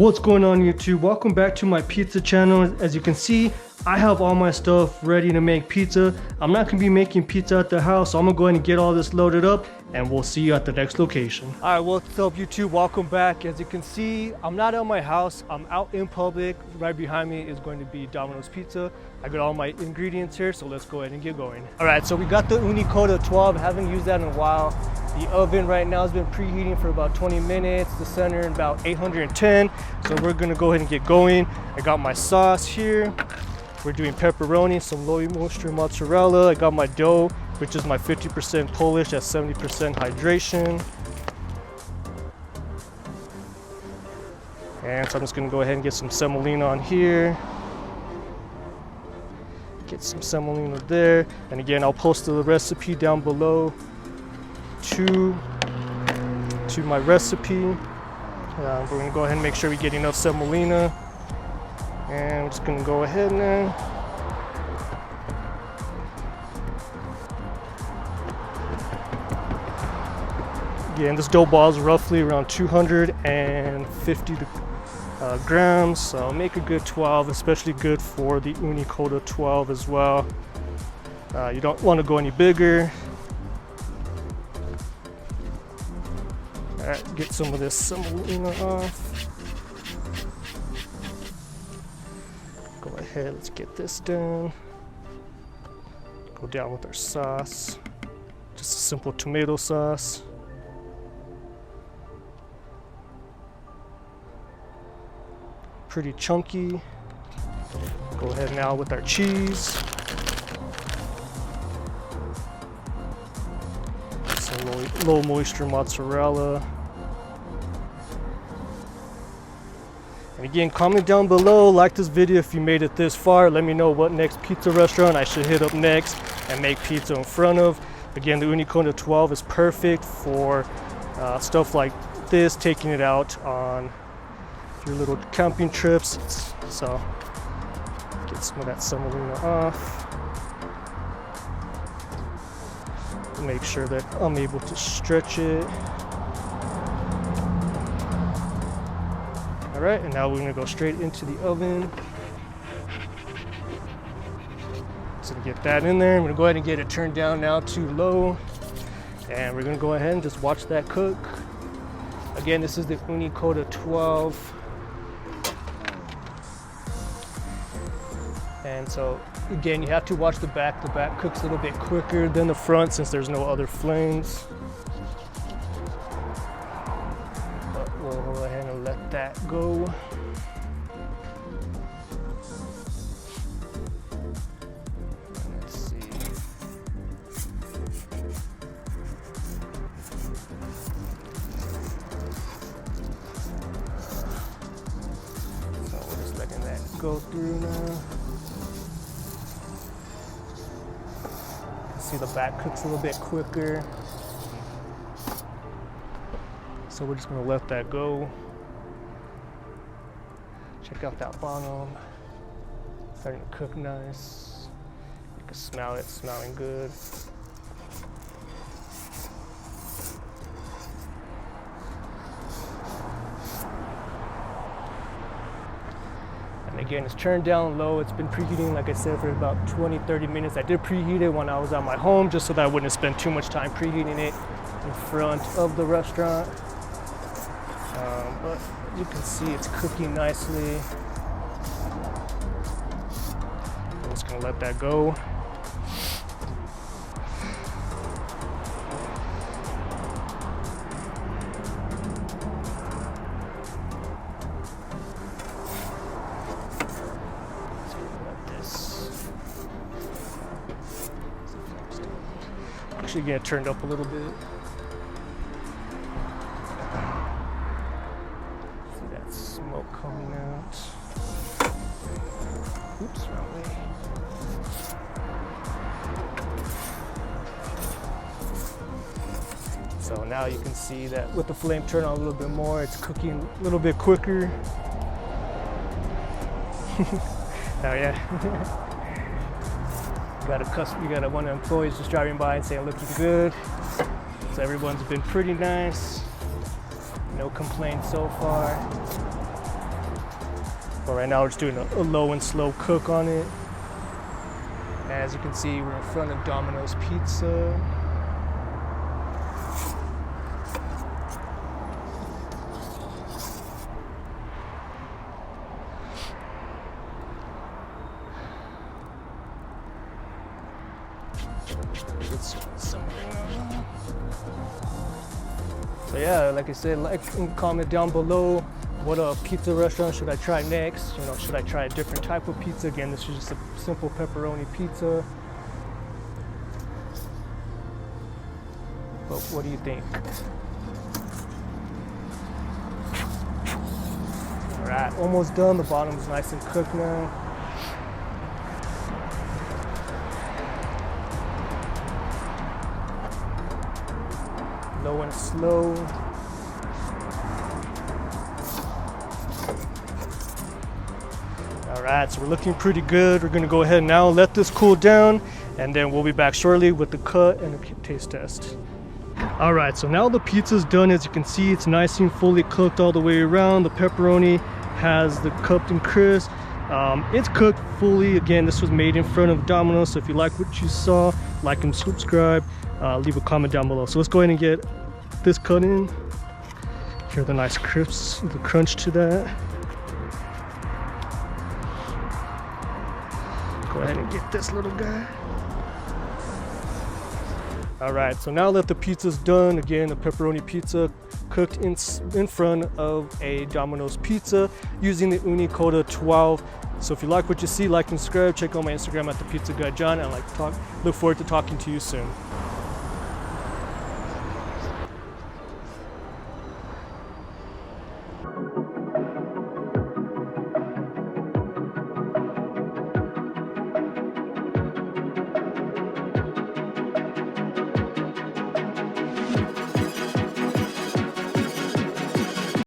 What's going on YouTube? Welcome back to my pizza channel. As you can see, I have all my stuff ready to make pizza. I'm not gonna be making pizza at the house, so I'm gonna go ahead and get all this loaded up and we'll see you at the next location. All right, what's up YouTube? Welcome back. As you can see, I'm not at my house, I'm out in public. Right behind me is going to be Domino's Pizza. I got all my ingredients here, so let's go ahead and get going. All right, so we got the Ooni Koda 12. I haven't used that in a while. The oven right now has been preheating for about 20 minutes. The center about 810. So we're gonna go ahead and get going. I got my sauce here. We're doing pepperoni, some low moisture mozzarella. I got my dough, which is my 50% Polish at 70% hydration. And so I'm just gonna go ahead and get some semolina on here. Get some semolina there. And again, I'll post the recipe down below to my recipe. We're gonna go ahead and make sure we get enough semolina. And I'm just gonna go ahead now. Again, this dough ball is roughly around 250 grams, so make a good 12, especially good for the Ooni Koda 12 as well. You don't want to go any bigger. All right, get some of this semolina off. Go ahead, let's get this done. Go down with our sauce. Just a simple tomato sauce. Pretty chunky. Go ahead now with our cheese. Some low moisture mozzarella. And again, comment down below, like this video if you made it this far. Let me know what next pizza restaurant I should hit up next and make pizza in front of. Again, the Ooni Koda 12 is perfect for stuff like this, taking it out on your little camping trips. So get some of that semolina off. Make sure that I'm able to stretch it. All right, and now we're gonna go straight into the oven. So to get that in there, I'm gonna go ahead and get it turned down now to low. And we're gonna go ahead and just watch that cook. Again, this is the Ooni Koda 12. And so again, you have to watch the back. The back cooks a little bit quicker than the front since there's no other flames. But we'll go ahead and let that go. Let's see. So we're just letting that go through now. See, the back cooks a little bit quicker. So we're just gonna let that go. Check out that bottom. Starting to cook nice. You can smell it, smelling good. Again, it's turned down low. It's been preheating, like I said, for about 20-30 minutes. I did preheat it when I was at my home just so that I wouldn't spend too much time preheating it in front of the restaurant. But you can see it's cooking nicely. I'm just gonna let that go. Actually get it turned up a little bit. See that smoke coming out. Oops, wrong way. So now you can see that with the flame turned on a little bit more, it's cooking a little bit quicker. Oh yeah. You got one of the employees just driving by and saying looking good. So everyone's been pretty nice. No complaints so far. But right now we're just doing a low and slow cook on it. As you can see, we're in front of Domino's Pizza. So yeah, like I said, like and comment down below what pizza restaurant should I try next. You know, should I try a different type of pizza? Again, this is just a simple pepperoni pizza. But what do you think? All right, almost done. The bottom's nice and cooked now. Low and slow. All right, so we're looking pretty good. We're gonna go ahead and now let this cool down, and then we'll be back shortly with the cut and the taste test. All right, so now the pizza's done. As you can see, it's nice and fully cooked all the way around. The pepperoni has the cupped and crisp. It's cooked fully. Again, this was made in front of Domino, so if you like what you saw, like and subscribe. Leave a comment down below. So let's go ahead and get this cut in. Hear the nice crisps, the crunch to that. Go ahead and get this little guy. All right, so now that the pizza's done, again, a pepperoni pizza cooked in front of a Domino's pizza using the Ooni Koda 12. So if you like what you see, like and subscribe. Check out my Instagram at the Pizza Guy John. I look forward to talking to you soon.